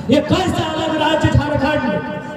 ये कैसा अलग राज्य झारखंड।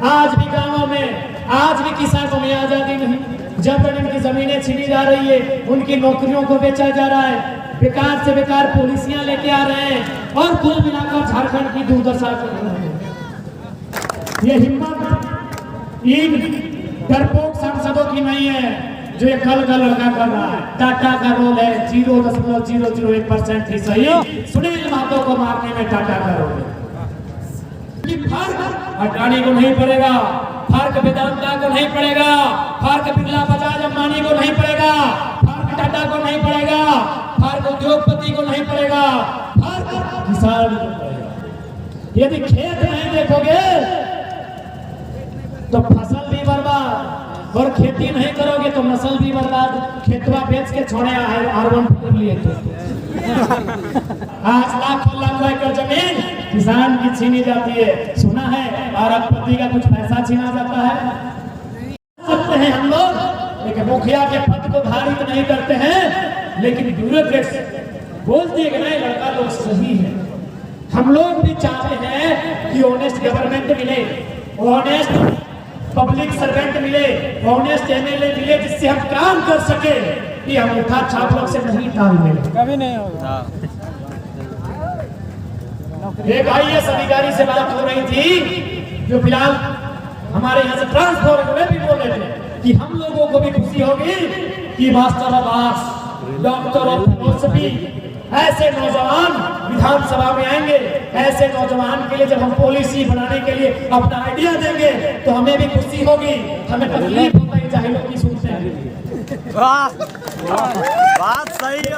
आज भी गांवों में, आज भी किसानों में आजादी नहीं। जबरन इनकी जमीनें छीनी जा रही है, उनकी नौकरियों को बेचा जा रहा है, बेकार से बेकार पॉलिसियां लेके आ रहे हैं और कुल मिलाकर झारखंड की दुर्दशा कर रहे हैं। ये हिम्मत इन डरपोक सांसदों की नहीं है जो ये कल का लड़का कर रहा है। टाटा का रोल है 0.001% ही सही, सुनील महतो को मारने में टाटा का रोल है। फर्क अडानी को नहीं पड़ेगा, फर्क वेदांता को नहीं पड़ेगा, फर्क बिरला बजाज अंबानी को नहीं पड़ेगा, फर्क टाटा को नहीं पड़ेगा, फर्क उद्योगपति को नहीं पड़ेगा, फर्क किसान को पड़ेगा। यदि खेत नहीं देखोगे तो फसल भी बर्बाद, और खेती नहीं करोगे तो नस्ल भी बर्बाद। खेतवा बेच के छोड़े R1 लिए तो आज लाखों एकड़ जमीन किसान की छीनी जाती है। सुना है अरबपति का कुछ पैसा छीना जाता है। सकते हैं हम लोग, लेकिन मुखिया के पद को धारित नहीं करते हैं, लेकिन ब्यूरोक्रेट्स बोलती है कि नहीं लड़का लोग सही है। हम लोग भी चाहते हैं कि ऑनेस्ट गवर्नमेंट मिले, ऑनेस्ट पब्लिक सर्वेंट मिले, ऑनेस्ट एमएलए मिले, जिससे हम काम कर सके कि हम उठा छाप लोग से नहीं टालने कभी नहीं होगा। एक IAS अधिकारी से बात हो रही थी जो फिलहाल हमारे यहाँ से ट्रांसफर हुए, भी बोल रहे थे कि हम लोगों को भी खुशी होगी कि master of arts, doctor of philosophy ऐसे नौजवान विधानसभा में आएंगे। ऐसे नौजवान के लिए जब हम पॉलिसी बनाने के लिए अपना आइडिया देंगे तो हमें भी खुशी होगी। हमें तकलीफ होता है जाहिलों की सुनते हैं। बात सही है।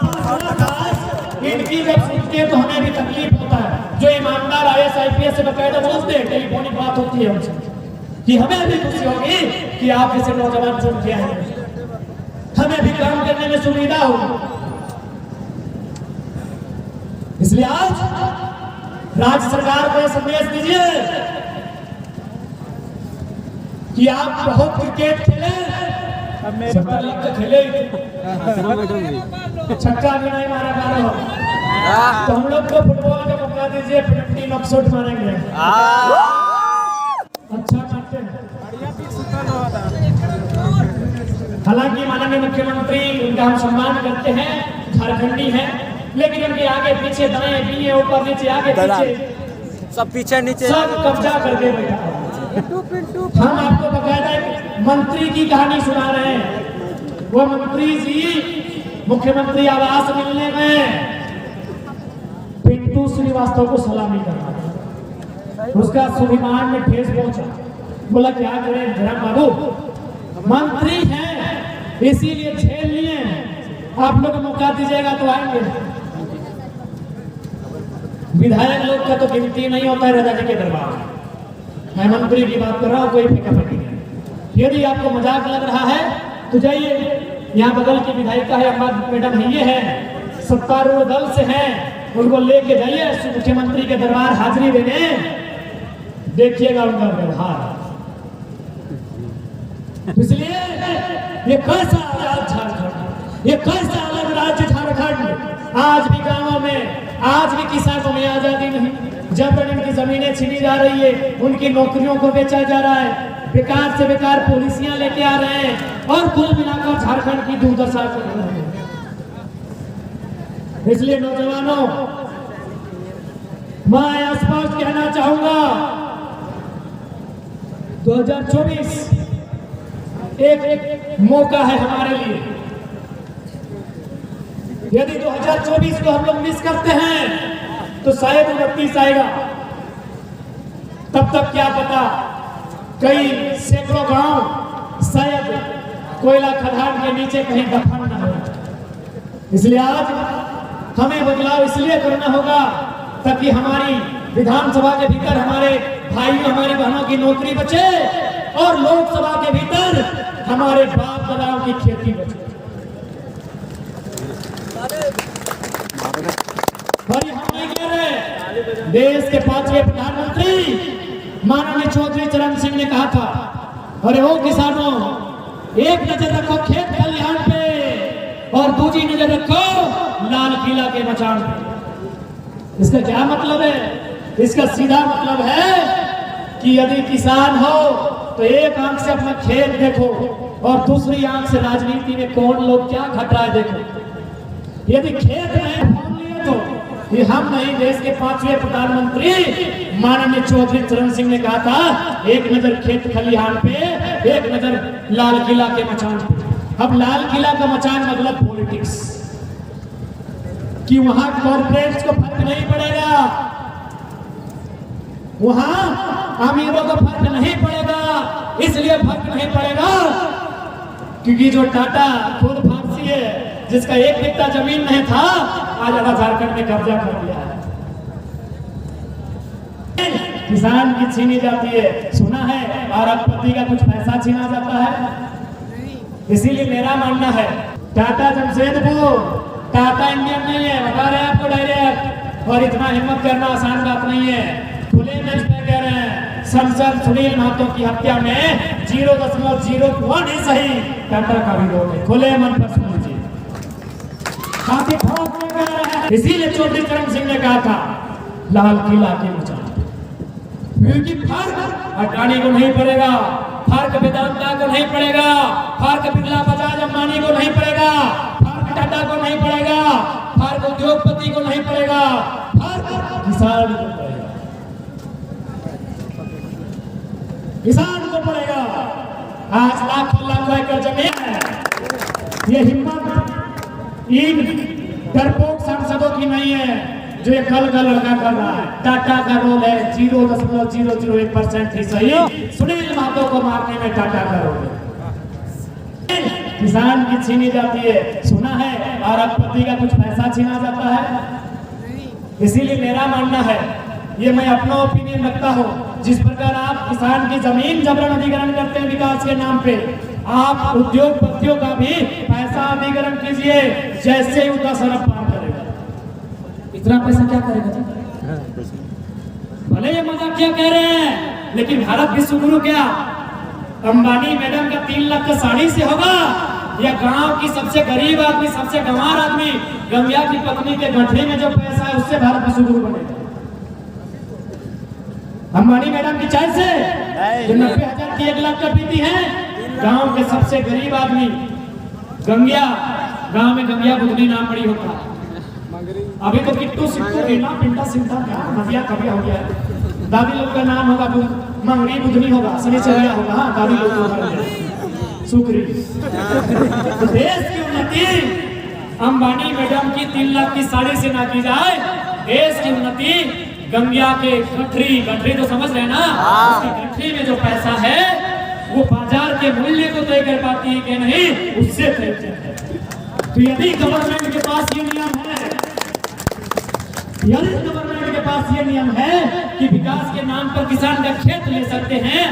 इनकी जब सुनते हैं तो हमें भी तकलीफ होता है। जो ईमानदार IAS IPS से बकायदा बोलते हैं, टेलीफोनिक बात होती है उनसे कि हमें भी खुशी होगी कि आप जैसे नौजवान चुन के आएंगे, हमें भी काम करने में सुविधा होगी। इसलिए आज राज्य सरकार को यह संदेश दीजिए कि आप बहुत क्रिकेट खेले, खेले छक्का भी नहीं मारा पा रहे हो, तो हम लोग को फुटबॉल का मौका दीजिए, 50 नॉकआउट मारेंगे। अच्छा मारते हैं। हालांकि माननीय मुख्यमंत्री, उनका हम सम्मान करते हैं, झारखंडी हैं, लेकिन उनके आगे पीछे दाएं बाएं ऊपर नीचे आगे पीछे सब पीछे नीचे सब कब्जा करके बैठा। हम आपको बकायदा मंत्री की कहानी सुना रहे हैं। वो मंत्री जी मुख्यमंत्री आवास मिलने में पिंटू श्रीवास्तव को सलामी करना, उसका स्वाभिमान में ठेस पहुंचा। बोला क्या करें धर्म बाबू, मंत्री हैं इसीलिए झेल लिए, आप लोग मौका दीजिएगा तो आएंगे। विधायक लोग का तो गिनती नहीं होता है राजा जी के दरबार में। मैं मंत्री की बात कर रहा हूँ, कोई फेंका फेंकी नहीं। यदि आपको मजाक लग रहा है तो जाइए, यहाँ बगल की विधायिका है अम्मा मैडम है, ये है सत्तारूढ़ दल से हैं, उनको लेके जाइए मुख्यमंत्री के दरबार हाजिरी देने, देखिएगा उनका व्यवहार। इसलिए ये कैसा आजाद झारखंड, ये कैसा अलग राज्य झारखंड। आज भी गांवों में, आज भी किसानों में आजादी नहीं। जबरन इनकी जमीनें छीनी जा रही है, उनकी नौकरियों को बेचा जा रहा है, बेकार से बेकार पॉलिसियां लेके आ रहे हैं और कुल मिलाकर झारखंड की दुर्दशा कर रहे हैं। इसलिए नौजवानों, मैं स्पष्ट कहना चाहूंगा, 2024 एक मौका है हमारे लिए। यदि 2024 को हम लोग मिस करते हैं तो शायद 29 आएगा। तब तक क्या पता कई सैकड़ों गांव शायद कोयला खदान के नीचे कहीं दफन न हो। इसलिए आज हमें बदलाव इसलिए करना होगा ताकि हमारी विधानसभा के भीतर हमारे भाइयों, हमारी बहनों की नौकरी बचे और लोकसभा के भीतर हमारे बाप दादाओं की खेती बचे। और हम नहीं कह रहे, देश के 5वें प्रधानमंत्री माननीय चौधरी चरण सिंह ने कहा था, अरे ओ किसानों, एक नजर रखो खेत खलिहान पे और दूसरी नजर रखो लाल किला के मचान पे। इसका क्या मतलब है? इसका सीधा मतलब है कि यदि किसान हो तो एक आंख से अपना खेत देखो और दूसरी आंख से राजनीति में कौन लोग क्या घट रहा है देखो। यदि खेत नहीं मान लिए तो ये हम नहीं, देश के 5वें प्रधानमंत्री माननीय चौधरी चरण सिंह ने कहा था, एक नजर खेत खलिहान पे, एक नजर लाल किला के मचान पे। अब लाल किला का मचान मतलब पॉलिटिक्स, कि वहां कॉर्पोरेट्स को फर्क नहीं पड़ेगा, वहां अमीरों को फर्क नहीं पड़ेगा। इसलिए फर्क नहीं पड़ेगा क्योंकि जो टाटा खुद फांसी है, जिसका एक बित्ता जमीन नहीं था, आज आधा झारखंड में कब्जा कर लिया है। किसान की छीनी जाती है, सुना है, और अरबपति का कुछ पैसा छीना जाता है। इसीलिए मेरा मानना है टाटा जमशेदपुर, टाटा इंडियन नहीं है, बता रहे हैं आपको डायरेक्ट, और इतना हिम्मत करना आसान बात नहीं है। खुले मंच पे कह रहे हैं, सांसद सुनील महतो की हत्या में 0.01 ही सही टाटा का भी रोल है। खुले मन पर सुन लीजिए, काफी ठोक में कह रहे हैं। इसीलिए चौधरी चरण सिंह ने कहा था लाल किला के मचान, क्योंकि फर्क अडानी को नहीं पड़ेगा, फर्क वेदांता को नहीं पड़ेगा, फर्क बिरला बजाज अंबानी को नहीं पड़ेगा, फर्क टाटा को नहीं पड़ेगा, फर्क उद्योगपति को नहीं पड़ेगा, फर्क किसान को पड़ेगा, किसान को पड़ेगा। आज लाखों लाखों एकड़ जमीन है। ये हिम्मत इन डरपोक सांसदों की नहीं है जो ये कल का लड़का कर रहा है। टाटा का रोल है 0.001% ही सही, सुनील महतो को मारने में टाटा का रोल है। किसान की छीनी जाती है, सुना है, और अरबपति का कुछ पैसा छीना जाता है। इसीलिए मेरा मानना है, ये मैं अपना ओपिनियन रखता हूँ, जिस प्रकार आप किसान की जमीन जबरन अधिग्रहण करते हैं विकास के नाम पे, आप उद्योगपतियों का भी पैसा अधिग्रहण कीजिए, जैसे ही उनका सरफ पार करेगा। इतना पैसा क्या करेगा? भले ये मजाक क्या कह रहे हैं, लेकिन भारत विश्वगुरु क्या अंबानी मैडम का 3 लाख का साड़ी से होगा, या गांव की सबसे गरीब आदमी, सबसे गंवार आदमी, गंगिया की पत्नी के गठरी में जो पैसा है उससे भारत विश्वगुरु बनेगा? अंबानी मैडम की चाय से जो 90,000 की 1 लाख का पीती है, गांव के सबसे गरीब आदमी गंगिया, गांव में गंगिया बुधनी नाम बड़ी होता है। अभी तो किट्टू सिट्टू रीना पिंटा सिंटा क्या नदिया कभी हो गया। दादी लोग का नाम होगा मंगड़ी बुधनी होगा, शनिचरिया होगा। हाँ, दादी लोग को सुकरी। तो देश की उन्नति अंबानी मैडम की 3 लाख की साड़ी से ना की जाए, देश की उन्नति गंगिया के गठरी तो समझ रहे ना, उसकी गठरी में जो पैसा है वो बाजार के मूल्य को तय कर पाती है कि नहीं, उससे तय है। तो यदि गवर्नमेंट के पास ये नियम है, यदि गवर्नमेंट के पास ये नियम है कि विकास के नाम पर किसान का खेत ले सकते हैं,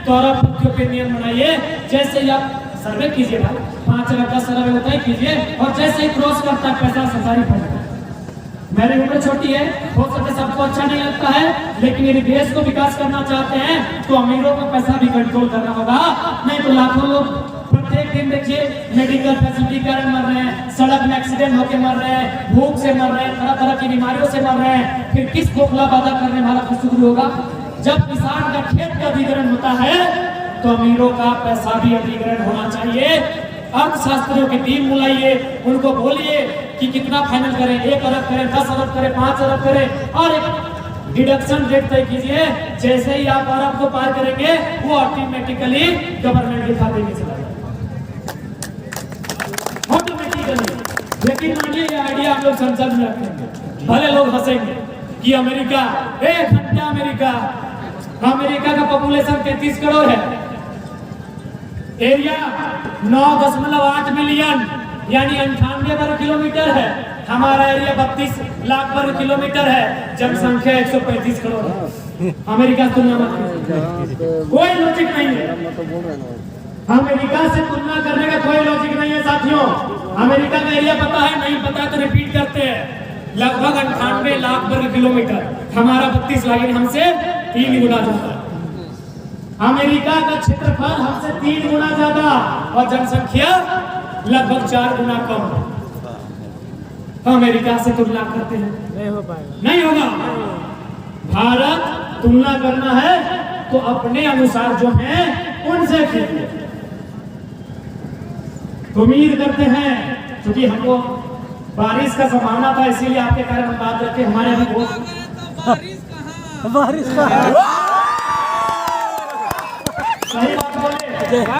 तो अरबपतियों पे नियम बनाइए। जैसे ही आप सर्वे कीजिए भाई, 5 लाख का सर्वे होता है कीजिए, और जैसे ही क्रॉस करता है पैसा सरकारी फंड। मेरी उम्र छोटी है, हो सकता है सबको अच्छा नहीं लगता है, लेकिन यदि देश को विकास करना चाहते हैं तो अमीरों का पैसा भी कंट्रोल करना होगा। नहीं तो लाखों लोग प्रत्येक दिन देखिए मेडिकल फैसिलिटी कारण मर रहे हैं, सड़क में एक्सीडेंट होकर मर रहे हैं, भूख से मर रहे हैं, तरह तरह की बीमारियों से मर रहे हैं। फिर किस खोखला वादा करने वाला विश्वगुरु होगा? जब किसान का खेत का अधिग्रहण होता है तो अमीरों का पैसा भी अधिग्रहण होना चाहिए। अर्थशास्त्रियों की टीम बुलाइए, उनको बोलिए कि कितना फाइनल करें, 1 अरब करें, 10 अरब करें, 5 अरब करें, और एक डिडक्शन रेट तय कीजिए। जैसे ही आप अरब को पार करेंगे वो ऑटोमेटिकली गवर्नमेंट के खाते में चला जाएगा, ऑटोमेटिकली। लेकिन मानिए ये आइडिया आप लोग संसद में रखेंगे, भले लोग हंसेंगे कि अमेरिका, एक घंटा अमेरिका का पॉपुलेशन 33 करोड़ है, एरिया 9.8 मिलियन यानी 98 वर्ग किलोमीटर है। हमारा एरिया 32 लाख वर्ग किलोमीटर है, जनसंख्या 135 करोड़ है। अमेरिका से तुलना कोई लॉजिक नहीं है, अमेरिका से तुलना करने का कोई लॉजिक नहीं है साथियों। अमेरिका का एरिया पता है? नहीं पता तो रिपीट करते हैं, लगभग 98 लाख वर्ग किलोमीटर, हमारा 32 लाख, हमसे 3 गुना ज्यादा। अमेरिका का क्षेत्रफल हमसे 3 गुना ज्यादा और जनसंख्या लगभग 4 गुना कम। अमेरिका से तुलना करते हैं, नहीं हो पाएगा, नहीं होगा। भारत तुलना करना है तो अपने अनुसार जो है उनसे कीजिए। उम्मीद करते हैं, क्योंकि हमको बारिश का संभावना था, इसीलिए आपके कारण हम बात रखे। हमारे अभी बारिश का सही बात बोले।